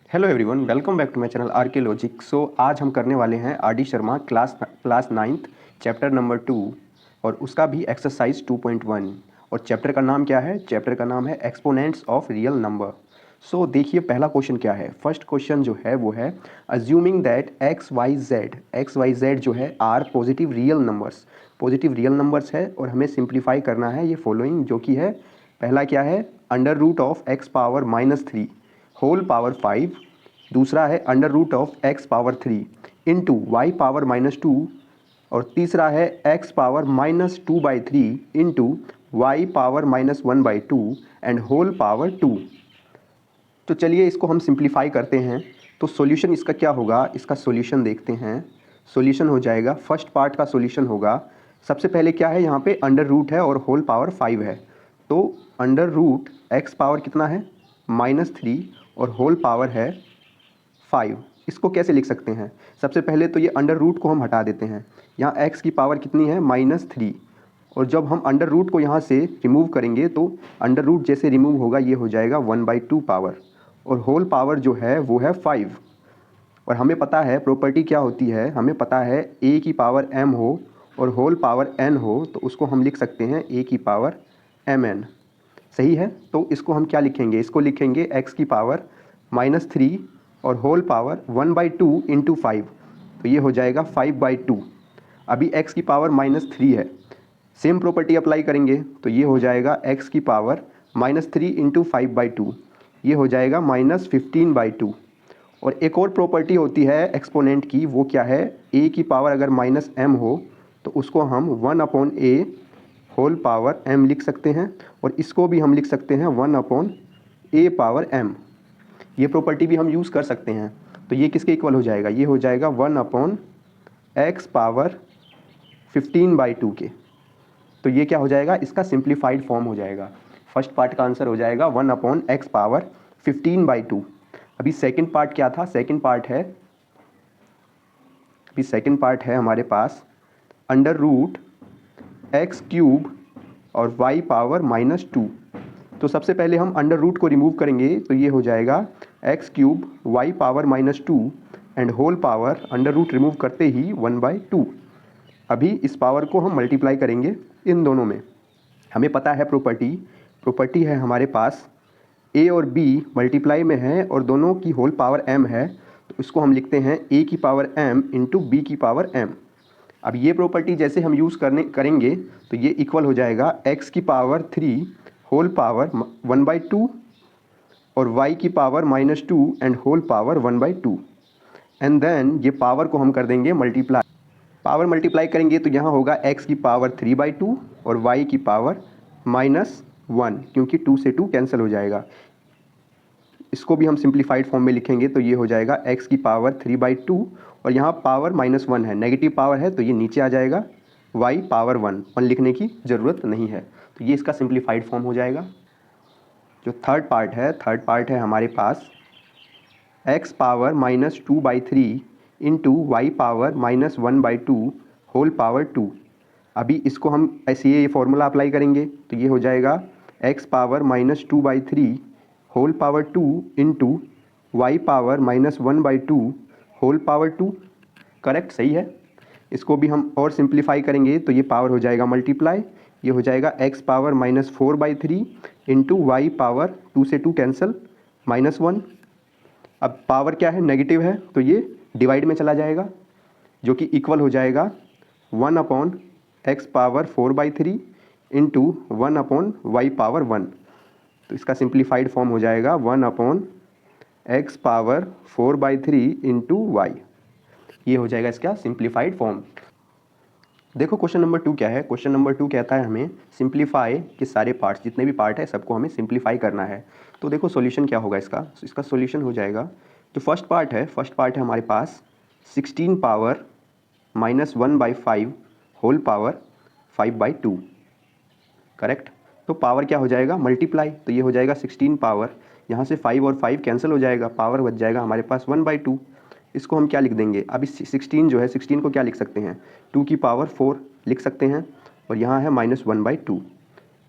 Hello everyone, welcome back to my channel R K logic. So आज हम करने वाले हैं R D Sharma class ninth chapter number 2 और उसका भी एक्सरसाइज 2.1। और चैप्टर का नाम क्या है? चैप्टर का नाम है एक्सपोनेंट्स ऑफ रियल नंबर। सो देखिए पहला क्वेश्चन क्या है। फर्स्ट क्वेश्चन जो है वो है assuming that x y z जो है आर पॉजिटिव रियल नंबर्स है और हमें सिंप्लीफाई करना है ये फॉलोइंग, जो कि है पहला क्या है under root of x power -3 whole power 5, दूसरा है under root of x power 3 into y power -2 और तीसरा है x power -2/3 into y power -1/2 and whole power 2। तो चलिए इसको हम सिंप्लीफाई करते हैं। तो सॉल्यूशन इसका क्या होगा, इसका सॉल्यूशन देखते हैं। सॉल्यूशन हो जाएगा, फर्स्ट पार्ट का सॉल्यूशन होगा, सबसे पहले क्या है यहाँ पे अंडर रूट है और होल पावर 5 है। तो अंडर रूट एक्स पावर कितना है -3 और होल पावर है 5। इसको कैसे लिख सकते हैं? सबसे पहले तो ये अंडर रूट को हम हटा देते हैं। यहाँ x की पावर कितनी है -3 और जब हम अंडर रूट को यहाँ से रिमूव करेंगे तो अंडर रूट जैसे रिमूव होगा ये हो जाएगा 1/2 पावर और होल पावर जो है वो है 5। और हमें पता है प्रॉपर्टी क्या होती है, हमें पता है a की पावर m हो और होल पावर n हो तो उसको हम लिख सकते हैं a की पावर mn। सही है। तो इसको हम क्या लिखेंगे, इसको लिखेंगे x की पावर -3 और होल पावर 1/2 इंटू 5, तो ये हो जाएगा 5/2। अभी x की पावर -3 है, सेम प्रॉपर्टी अप्लाई करेंगे तो ये हो जाएगा x की पावर -3 इंटू 5/2, ये हो जाएगा -15/2। और एक और प्रॉपर्टी होती है एक्सपोनेंट की, वो क्या है, a की पावर अगर -m हो तो उसको हम 1/a होल पावर m लिख सकते हैं और इसको भी हम लिख सकते हैं 1/a पावर m। ये प्रॉपर्टी भी हम यूज़ कर सकते हैं। तो ये किसके इक्वल हो जाएगा, ये हो जाएगा 1/x पावर 15/2 के। तो ये क्या हो जाएगा, इसका सिंप्लीफाइड फॉर्म हो जाएगा। फर्स्ट पार्ट का आंसर हो जाएगा 1/x पावर 15/2। अभी सेकंड पार्ट क्या था, सेकंड पार्ट है हमारे पास अंडर रूट एक्स क्यूब और y पावर -2। तो सबसे पहले हम अंडर रूट को रिमूव करेंगे तो ये हो जाएगा x cube y power -2 and whole power under root remove करते ही 1/2। अभी इस पावर को हम मल्टीप्लाई करेंगे इन दोनों में। हमें पता है प्रॉपर्टी है हमारे पास a और b मल्टीप्लाई में है और दोनों की होल पावर m है, तो इसको हम लिखते हैं a की पावर m इंटू b की पावर m। अब ये प्रॉपर्टी जैसे हम यूज़ करेंगे तो ये इक्वल हो जाएगा x की पावर 3 होल पावर 1/2 और y की power -2 and whole power 1/2 and then ये पावर को हम कर देंगे मल्टीप्लाई। पावर मल्टीप्लाई करेंगे तो यहाँ होगा x की पावर 3/2 और y की पावर -1, क्योंकि 2 से 2 कैंसिल हो जाएगा। इसको भी हम सिंप्लीफाइड फॉर्म में लिखेंगे तो ये हो जाएगा x की पावर 3/2 और यहाँ पावर -1 है, नेगेटिव पावर है तो ये नीचे आ जाएगा, y पावर 1 लिखने की ज़रूरत नहीं है। तो ये इसका सिंप्लीफाइड फॉर्म हो जाएगा। जो थर्ड पार्ट है हमारे पास x power -2/3 into y power -1/2 whole power 2। अभी इसको हम ऐसे ये फॉर्मूला अप्लाई करेंगे तो ये हो जाएगा x power -2/3 whole power 2 into y power -1/2 whole power 2। Correct, सही है। इसको भी हम और सिंप्लीफाई करेंगे तो ये पावर हो जाएगा मल्टीप्लाई, ये हो जाएगा x power -4/3 into y power 2 से 2 कैंसिल -1। अब पावर क्या है, नेगेटिव है तो ये डिवाइड में चला जाएगा, जो कि इक्वल हो जाएगा 1/x power 4/3 into 1/y power 1। तो इसका सिंप्लीफाइड फॉर्म हो जाएगा 1/x पावर 4/3 इंटू वाई। ये हो जाएगा इसका सिंप्लीफाइड फॉर्म। देखो क्वेश्चन नंबर 2 क्या है। क्वेश्चन नंबर 2 कहता है हमें सिंप्लीफाई के सारे पार्ट्स, जितने भी पार्ट है सबको हमें सिंप्लीफाई करना है। तो देखो सॉल्यूशन क्या होगा इसका सॉल्यूशन हो जाएगा, जो फर्स्ट पार्ट है हमारे पास 16 पावर -1/5 होल पावर 5/2। करेक्ट। तो पावर क्या हो जाएगा, मल्टीप्लाई, तो ये हो जाएगा 16 पावर, यहाँ से 5 और 5 कैंसिल हो जाएगा, पावर बच जाएगा हमारे पास 1/2। इसको हम क्या लिख देंगे, अभी 16 जो है 16 को क्या लिख सकते हैं, 2 की पावर 4 लिख सकते हैं और यहाँ है -1/2।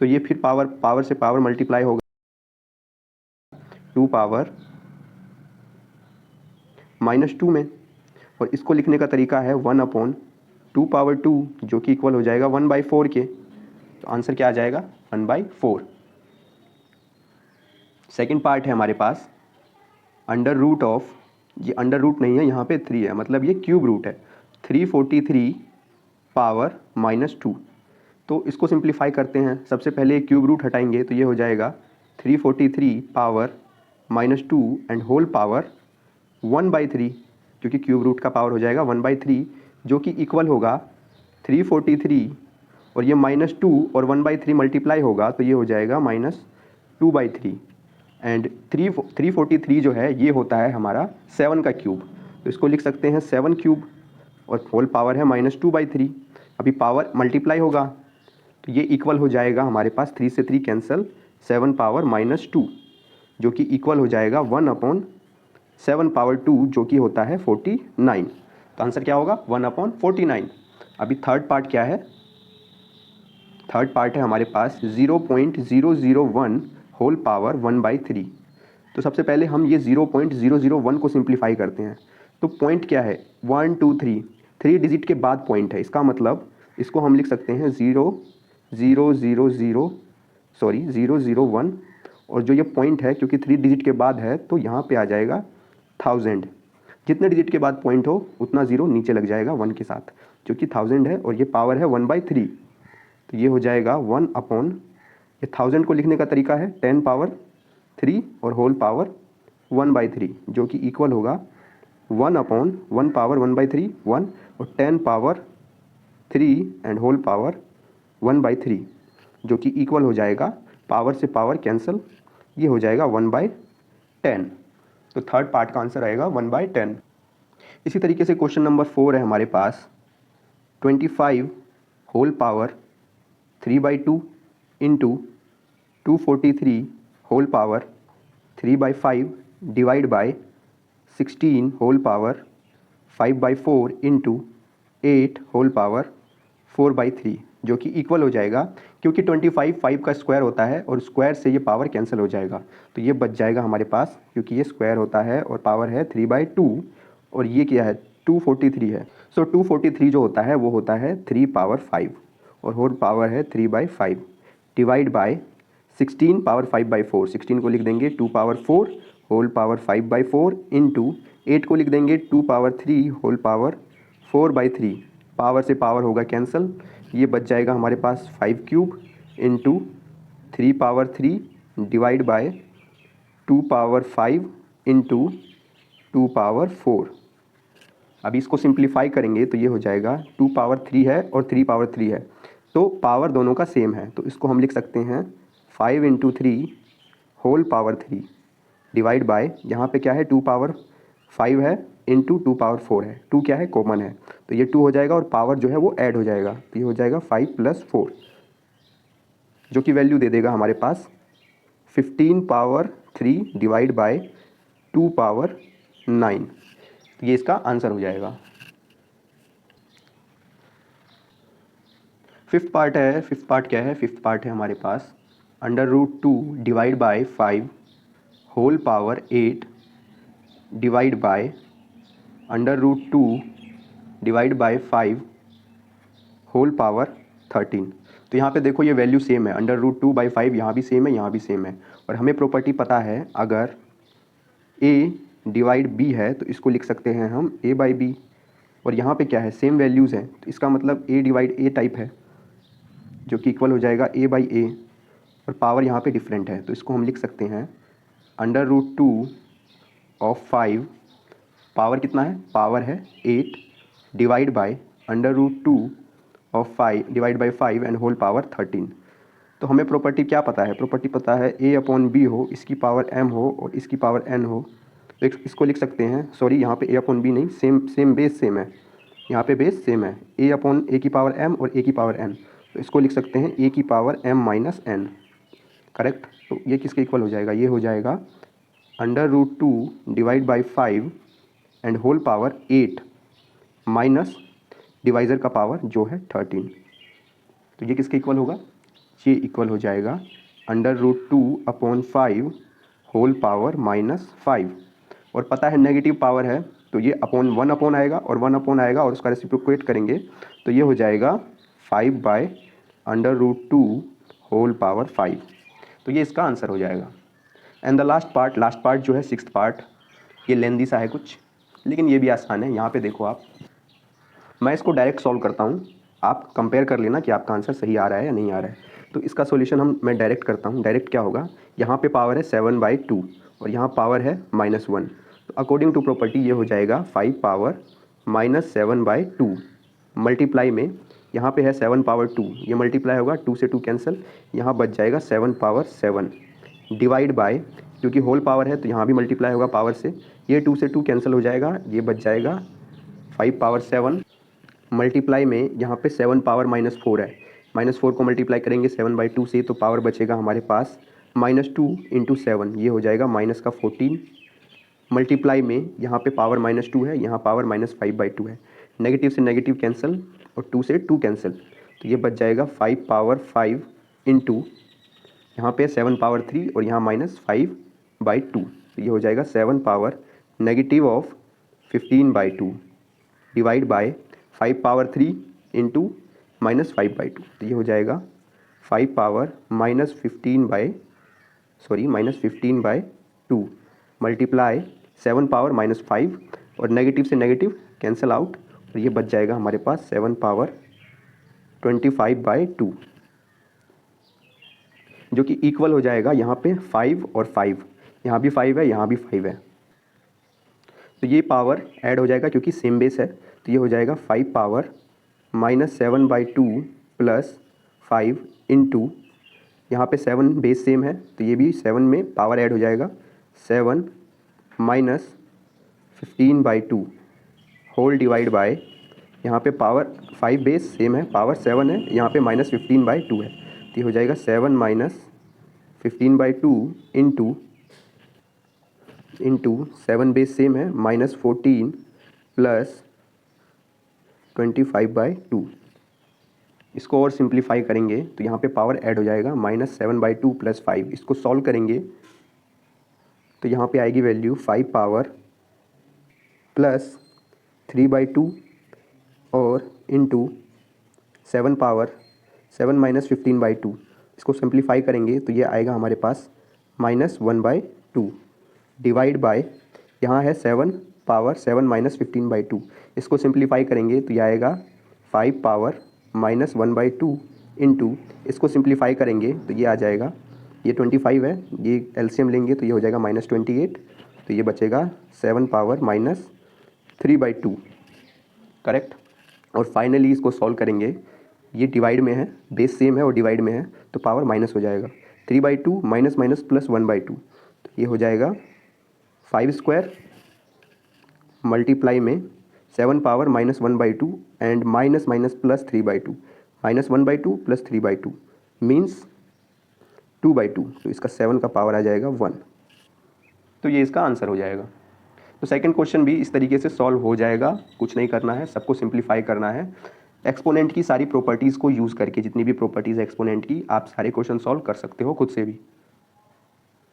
तो ये फिर पावर से पावर मल्टीप्लाई होगा, 2 पावर -2 में, और इसको लिखने का तरीका है 1/2 जो कि इक्वल हो जाएगा 1/4 के। तो आंसर क्या आ जाएगा 1/4। सेकेंड पार्ट है हमारे पास अंडर रूट ऑफ, ये अंडर रूट नहीं है, यहाँ पे 3 है, मतलब ये क्यूब रूट है, 343 पावर -2। तो इसको सिंप्लीफाई करते हैं। सबसे पहले क्यूब रूट हटाएंगे तो ये हो जाएगा 343 पावर -2 एंड होल पावर 1/3, क्योंकि क्यूब रूट का पावर हो जाएगा 1/3, जो कि इक्वल होगा 343 और ये -2 और 1/3 मल्टीप्लाई होगा तो ये हो जाएगा -2/3 एंड 343 जो है ये होता है हमारा 7 का क्यूब, तो इसको लिख सकते हैं 7 क्यूब और होल पावर है -2/3। अभी पावर मल्टीप्लाई होगा तो ये इक्वल हो जाएगा हमारे पास 3 से 3 कैंसिल, 7 पावर -2 जो कि इक्वल हो जाएगा 1/7 पावर 2 जो कि होता है 49। तो आंसर क्या होगा 1/49। अभी थर्ड पार्ट क्या है, थर्ड पार्ट है हमारे पास 0.001 होल पावर 1/3। तो सबसे पहले हम ये 0.001 को सिंप्लीफाई करते हैं। तो पॉइंट क्या है 1 2 3, 3 डिजिट के बाद पॉइंट है, इसका मतलब इसको हम लिख सकते हैं 0.001 और जो ये पॉइंट है क्योंकि 3 डिजिट के बाद है तो यहाँ पे आ जाएगा 1000। जितने डिजिट के बाद पॉइंट हो उतना ज़ीरो नीचे लग जाएगा 1 के साथ, जो कि 1000 है और ये पावर है 1/3। तो ये हो जाएगा 1 ये 1000 को लिखने का तरीका है 10 पावर 3 और होल पावर 1/3 जो कि इक्वल होगा 1 पावर 1/3 1 और 10 पावर 3 एंड होल पावर 1/3 जो कि इक्वल हो जाएगा, पावर से पावर कैंसिल, ये हो जाएगा 1/10। तो थर्ड पार्ट का आंसर आएगा 1/10। इसी तरीके से क्वेश्चन नंबर 4 है हमारे पास 25 whole power 3/2 into 243 whole power 3/5 divide by 16 whole power 5/4 into 8 whole power 4/3 जो कि इक्वल हो जाएगा, क्योंकि 25 5 का स्क्वायर होता है और स्क्वायर से ये पावर कैंसिल हो जाएगा तो ये बच जाएगा हमारे पास, क्योंकि ये स्क्वायर होता है और पावर है 3/2 और ये क्या है 243 है। सो 243 जो होता है वो होता है 3 पावर 5 और होल पावर है 3/5 डिवाइड बाय 16 पावर 5/4, 16 को लिख देंगे 2 पावर 4 होल पावर 5/4 इंटू 8 को लिख देंगे 2 पावर 3 होल पावर 4/3, पावर से पावर होगा कैंसिल, ये बच जाएगा हमारे पास 5 cube into 3 power 3 divide by 2 power 5 into 2 power 4। अभी इसको सिंप्लीफाई करेंगे तो ये हो जाएगा 2 पावर 3 है और 3 पावर 3 है, तो पावर दोनों का सेम है, तो इसको हम लिख सकते हैं 5 into 3 whole power 3 divide by, यहाँ पे क्या है 2 पावर 5 है इंटू 2 पावर 4 है, 2 क्या है कॉमन है तो ये 2 हो जाएगा और पावर जो है वो ऐड हो जाएगा तो ये हो जाएगा 5 + 4 जो कि वैल्यू दे देगा हमारे पास 15 पावर 3 डिवाइड बाय 2 पावर 9, तो ये इसका आंसर हो जाएगा। फिफ्थ पार्ट है, फिफ्थ पार्ट क्या है, फिफ्थ पार्ट है हमारे पास √2 divide by 5 whole power 8 divide by √2 divide by 5 whole power 13। तो यहाँ पे देखो ये वैल्यू सेम है, √2/5 यहाँ भी सेम है, यहाँ भी सेम है, और हमें प्रॉपर्टी पता है अगर a डिवाइड b है तो इसको लिख सकते हैं हम a/b, और यहाँ पे क्या है सेम वैल्यूज़ हैं तो इसका मतलब a डिवाइड a टाइप है जो कि इक्वल हो जाएगा a/a, और पावर यहाँ पे डिफरेंट है तो इसको हम लिख सकते हैं √2 ऑफ 5, पावर कितना है, पावर है 8 divide by √2 of 5 divide by 5 and whole power 13। तो हमें प्रॉपर्टी क्या पता है, प्रॉपर्टी पता है a/b हो, इसकी पावर m हो और इसकी पावर n हो, तो इसको लिख सकते हैं, सॉरी यहाँ पे a/b नहीं, सेम बेस सेम है, यहाँ पे बेस सेम है, a की पावर m और a की पावर n, तो इसको लिख सकते हैं a की पावर m - n, करेक्ट। तो ये किसके इक्वल हो जाएगा, ये हो जाएगा √2 divide by 5 and whole power 8 minus divisor का पावर जो है 13, तो ये किसके इक्वल होगा, ये इक्वल हो जाएगा √2/5 होल पावर -5, और पता है नेगेटिव पावर है तो ये अपॉन 1 अपॉन आएगा और 1 अपॉन आएगा और उसका रेसिप्रोकेट करेंगे तो ये हो जाएगा 5/√2 होल पावर 5। तो ये इसका आंसर हो जाएगा। एंड द लास्ट पार्ट जो है 6th पार्ट, ये लेंदी सा है कुछ, लेकिन ये भी आसान है। यहाँ पे देखो आप, मैं इसको डायरेक्ट सॉल्व करता हूँ, आप कंपेयर कर लेना कि आपका आंसर सही आ रहा है या नहीं आ रहा है। तो इसका सॉल्यूशन मैं डायरेक्ट करता हूँ। डायरेक्ट क्या होगा, यहाँ पे पावर है 7/2 और यहाँ पावर है -1, तो अकॉर्डिंग टू प्रॉपर्टी ये हो जाएगा 5 पावर -7/2 मल्टीप्लाई में यहाँ पे है 7 पावर 2, ये मल्टीप्लाई होगा 2 से 2 कैंसिल, यहाँ बच जाएगा 7 पावर 7 डिवाइड बाय, क्योंकि होल पावर है तो यहाँ भी मल्टीप्लाई होगा पावर से, ये 2 से 2 कैंसिल हो जाएगा, ये बच जाएगा 5 पावर 7 मल्टीप्लाई में यहाँ पे 7 पावर -4 है, -4 को मल्टीप्लाई करेंगे 7/2 से तो पावर बचेगा हमारे पास -2 × 7, ये हो जाएगा -14 मल्टीप्लाई में यहाँ पे पावर -2 है, यहाँ पावर -5/2 है, नेगेटिव से नेगेटिव कैंसिल और 2 से 2 कैंसिल, तो ये बच जाएगा 5 पावर 5 इंटू यहाँ पे 7 पावर 3 और यहाँ -5/2, तो ये हो जाएगा 7 power -15/2 divide by 5 power 3 into -5/2, तो ये हो जाएगा 5 पावर -15/2 मल्टीप्लाई 7 पावर -5 और नेगेटिव से नेगेटिव कैंसिल आउट, और ये बच जाएगा हमारे पास 7 पावर 25/2, जो कि इक्वल हो जाएगा यहाँ पे 5 और 5, यहाँ भी 5 है, यहाँ भी 5 है, तो ये पावर ऐड हो जाएगा क्योंकि सेम बेस है, तो ये हो जाएगा 5 पावर -7/2 प्लस 5 इंटू यहाँ पे 7 बेस सेम है तो ये भी 7 में पावर ऐड हो जाएगा 7 -15/2 होल डिवाइड बाय, यहाँ पे पावर 5 बेस सेम है, पावर 7 है, यहाँ पे -15/2 है, तो ये हो जाएगा 7 -15/2 इंटू 7 बेस सेम है -14 प्लस 25/2। इसको और सिंप्लीफाई करेंगे तो यहाँ पे पावर ऐड हो जाएगा -7/2 प्लस 5। इसको सॉल्व करेंगे तो यहाँ पे आएगी वैल्यू 5 पावर प्लस 3/2 और इंटू 7 पावर 7 -15/2। इसको सिंप्लीफाई करेंगे तो ये आएगा हमारे पास -1/2 डिवाइड बाय, यहाँ है 7 पावर 7 -15/2। इसको सिंप्लीफाई करेंगे तो ये आएगा 5 पावर -1/2 इंटू, इसको सिंप्लीफाई करेंगे तो ये आ जाएगा, ये 25 है, ये एलसीएम लेंगे तो ये हो जाएगा -28, तो ये बचेगा 7 पावर -3/2 करेक्ट। और फाइनली इसको सॉल्व करेंगे, ये डिवाइड में है, बेस सेम है और डिवाइड में है तो पावर माइनस हो जाएगा, 3/2 माइनस माइनस प्लस 1/2, तो ये हो जाएगा 5² मल्टीप्लाई में 7 power -1/2 and minus minus plus 3/2, -1/2 plus 3/2 means 2/2, तो इसका 7 का पावर आ जाएगा 1, तो ये इसका आंसर हो जाएगा। तो सेकंड क्वेश्चन भी इस तरीके से सॉल्व हो जाएगा, कुछ नहीं करना है, सबको सिंप्लीफाई करना है। एक्सपोनेंट की सारी प्रॉपर्टीज़ को यूज़ करके, जितनी भी प्रॉपर्टीज़ है एक्सपोनेंट की, आप सारे क्वेश्चन सॉल्व कर सकते हो खुद से भी।